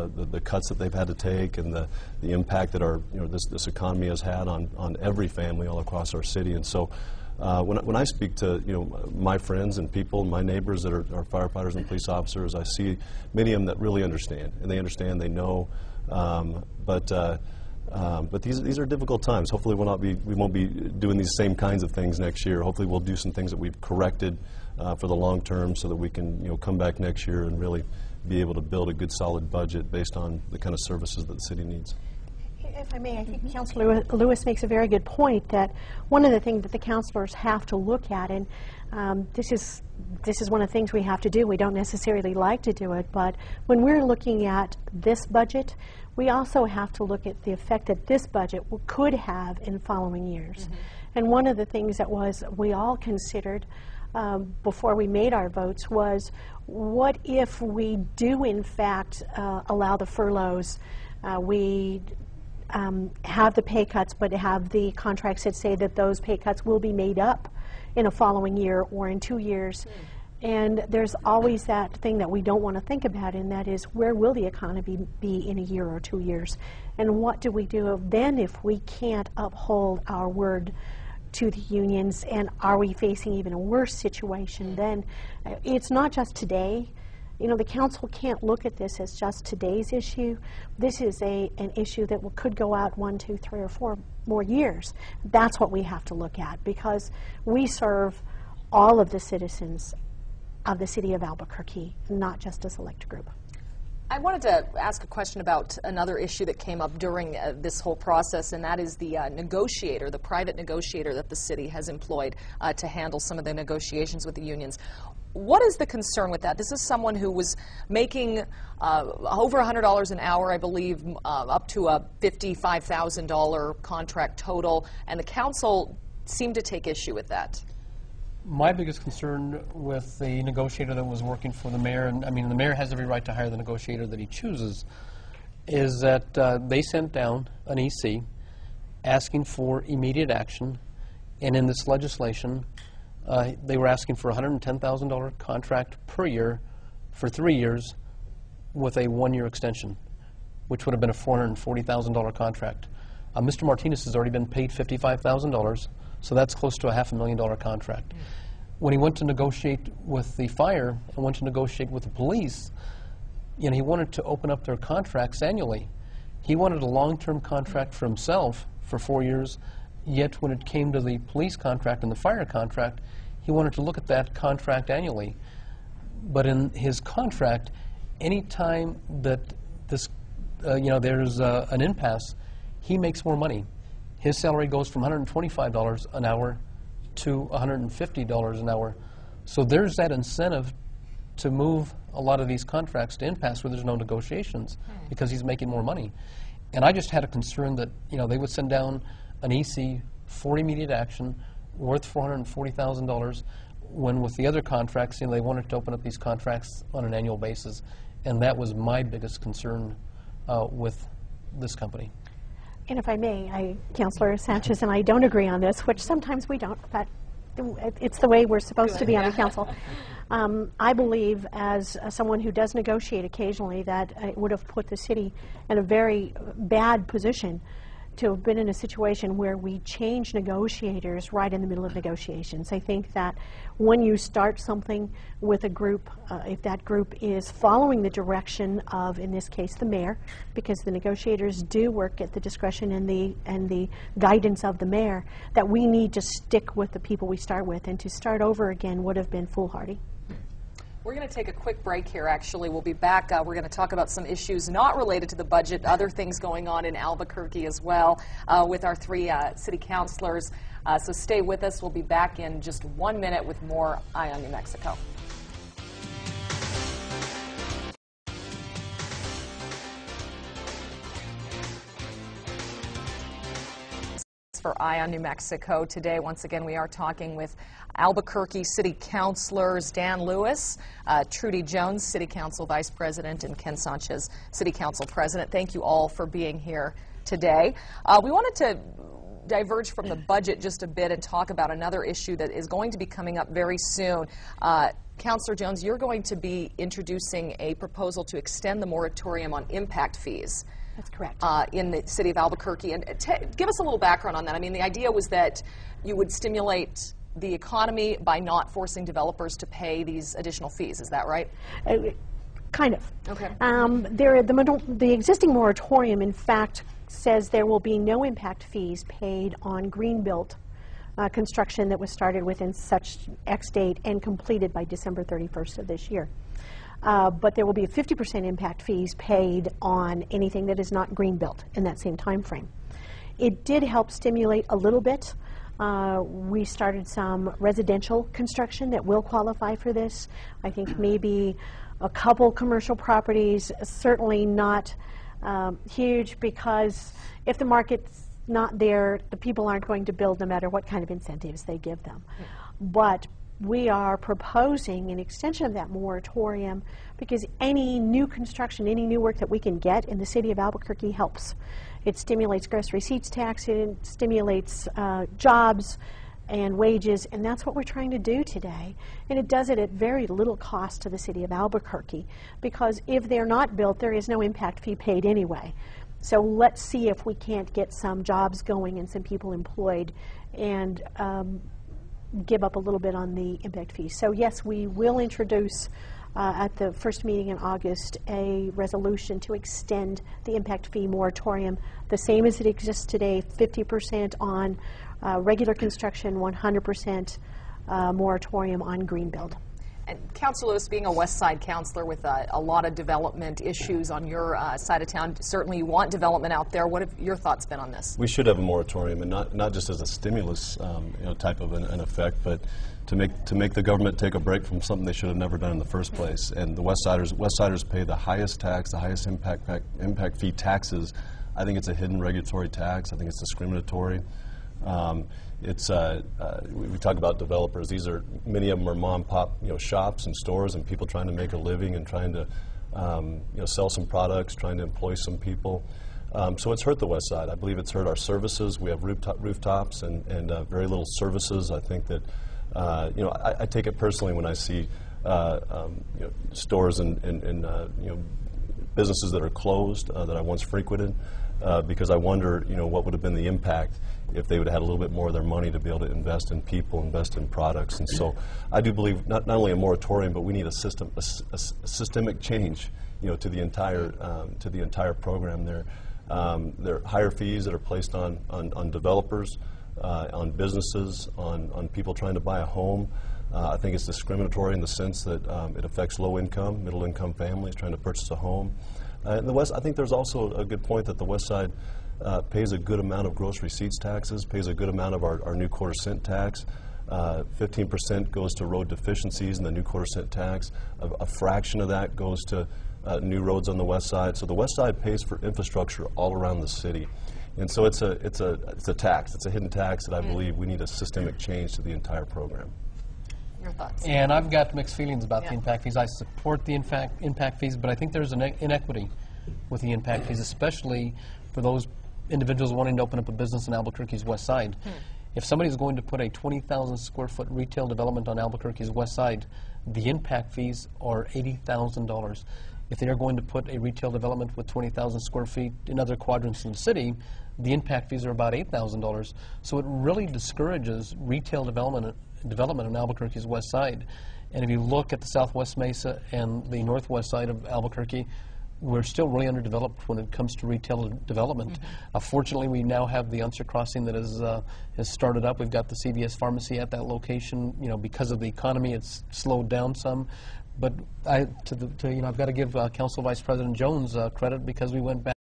the cuts that they've had to take and the impact that this economy has had on every family all across our city. And so when I speak to my friends and people, my neighbors that are firefighters and police officers, I see many of them that really understand, and they know, but these are difficult times. Hopefully we won't be doing these same kinds of things next year. Hopefully we'll do some things that we've corrected for the long term, so that we can come back next year and really be able to build a good solid budget based on the kind of services that the city needs. If I may, I think Councilor Lewis makes a very good point that one of the things that the councilors have to look at, and this is one of the things we have to do. We don't necessarily like to do it, but when we're looking at this budget, we also have to look at the effect that this budget could have in following years. Mm-hmm. And one of the things that we all considered before we made our votes was, what if we do in fact allow the furloughs, we have the pay cuts, but have the contracts that say that those pay cuts will be made up in a following year or in 2 years. And there's always that thing that we don't want to think about, and that is, where will the economy be in a year or 2 years? And what do we do then if we can't uphold our word to the unions, and are we facing even a worse situation then? It's not just today. The council can't look at this as just today's issue. This is an issue that could go out 1, 2, 3, or 4 more years. That's what we have to look at, because we serve all of the citizens of the city of Albuquerque, not just a select group. I wanted to ask a question about another issue that came up during this whole process, and that is the negotiator, the private negotiator that the city has employed to handle some of the negotiations with the unions. What is the concern with that? This is someone who was making over $100 an hour, I believe, up to a $55,000 contract total, and the council seemed to take issue with that. My biggest concern with the negotiator that was working for the mayor, and I mean the mayor has every right to hire the negotiator that he chooses, is that they sent down an EC asking for immediate action, and in this legislation they were asking for a $110,000 contract per year for 3 years with a 1-year extension, which would have been a $440,000 contract. Mr. Martinez has already been paid $55,000, so that's close to a $500,000 contract. When he went to negotiate with the fire and went to negotiate with the police, he wanted to open up their contracts annually. He wanted a long-term contract for himself for 4 years, yet when it came to the police contract and the fire contract, he wanted to look at that contract annually. But in his contract, any time that this, there's an impasse, he makes more money. His salary goes from $125 an hour to $150 an hour. So there's that incentive to move a lot of these contracts to impasse where there's no negotiations, because he's making more money. And I just had a concern that they would send down an EC for immediate action worth $440,000, when with the other contracts, they wanted to open up these contracts on an annual basis. And that was my biggest concern with this company. And if I may, Councilor Sanchez and I don't agree on this, which sometimes we don't, but it's the way we're supposed to be on the council. I believe, as someone who does negotiate occasionally, that it would have put the city in a very bad position to have been in a situation where we change negotiators right in the middle of negotiations. I think that when you start something with a group, if that group is following the direction of, in this case, the mayor, because the negotiators do work at the discretion and the guidance of the mayor, that we need to stick with the people we start with, and to start over again would have been foolhardy. We're going to take a quick break here, actually. We'll be back. We're going to talk about some issues not related to the budget, other things going on in Albuquerque as well, with our 3 city councilors. So stay with us. We'll be back in just 1 minute with more Eye on New Mexico. For Eye on New Mexico today, once again, we are talking with Albuquerque City Councilors Dan Lewis, Trudy Jones, City Council Vice President, and Ken Sanchez, City Council President. Thank you all for being here today. We wanted to diverge from the budget just a bit and talk about another issue that is going to be coming up very soon. Councillor Jones, you're going to be introducing a proposal to extend the moratorium on impact fees. That's correct. In the city of Albuquerque. And give us a little background on that. I mean, the idea was that you would stimulate the economy by not forcing developers to pay these additional fees. Is that right? Kind of. Okay. The existing moratorium, in fact, says there will be no impact fees paid on greenbuilt construction that was started within such X date and completed by December 31st of this year. But there will be a 50% impact fees paid on anything that is not greenbuilt in that same time frame. It did help stimulate a little bit. We started some residential construction that will qualify for this. I think maybe a couple commercial properties, certainly not huge, because if the market's not there, the people aren't going to build no matter what kind of incentives they give them. But we are proposing an extension of that moratorium because any new construction, any new work that we can get in the city of Albuquerque helps. It stimulates gross receipts tax, it stimulates jobs and wages, and that's what we're trying to do today. And it does it at very little cost to the city of Albuquerque, because if they're not built, there is no impact fee paid anyway. So let's see if we can't get some jobs going and some people employed and give up a little bit on the impact fee. So yes, we will introduce at the first meeting in August a resolution to extend the impact fee moratorium the same as it exists today, 50% on regular construction, 100% moratorium on green build. And Councillor Lewis, being a West Side councillor with a lot of development issues on your side of town, certainly you want development out there. What have your thoughts been on this? We should have a moratorium, and not just as a stimulus type of an effect, but to make the government take a break from something they should have never done in the first place. And the West Siders pay the highest tax, the highest impact fee taxes. I think it's a hidden regulatory tax. I think it's discriminatory. We talk about developers. Many of them are mom and pop, shops and stores, and people trying to make a living and trying to, sell some products, trying to employ some people. So it's hurt the West Side. I believe it's hurt our services. We have rooftops and very little services. I think that, I take it personally when I see, stores and businesses that are closed that I once frequented, because I wonder, what would have been the impact if they would have had a little bit more of their money to be able to invest in people, invest in products. And so I do believe not only a moratorium, but we need a systemic change, to the entire program. There are higher fees that are placed on developers, on businesses, on people trying to buy a home. I think it's discriminatory in the sense that it affects low-income, middle-income families trying to purchase a home. In the West, I think there's also a good point that the West Side pays a good amount of gross receipts taxes, pays a good amount of our new quarter cent tax. 15% goes to road deficiencies in the new quarter cent tax. A fraction of that goes to new roads on the West Side. So the West Side pays for infrastructure all around the city. And so it's a tax. It's a hidden tax that I believe we need a systemic change to the entire program. Your thoughts? And I've got mixed feelings about the impact fees. I support the impact fees, but I think there's an inequity with the impact fees, especially for those individuals wanting to open up a business in Albuquerque's West Side. If somebody's going to put a 20,000 square foot retail development on Albuquerque's West Side, the impact fees are $80,000. If they are going to put a retail development with 20,000 square feet in other quadrants in the city, the impact fees are about $8,000. So it really discourages retail development on Albuquerque's West Side. And if you look at the Southwest Mesa and the Northwest side of Albuquerque, we're still really underdeveloped when it comes to retail development. Fortunately, we now have the Unser Crossing that has started up. We've got the CVS pharmacy at that location. Because of the economy, it's slowed down some. But I've got to give Council Vice President Jones credit, because we went back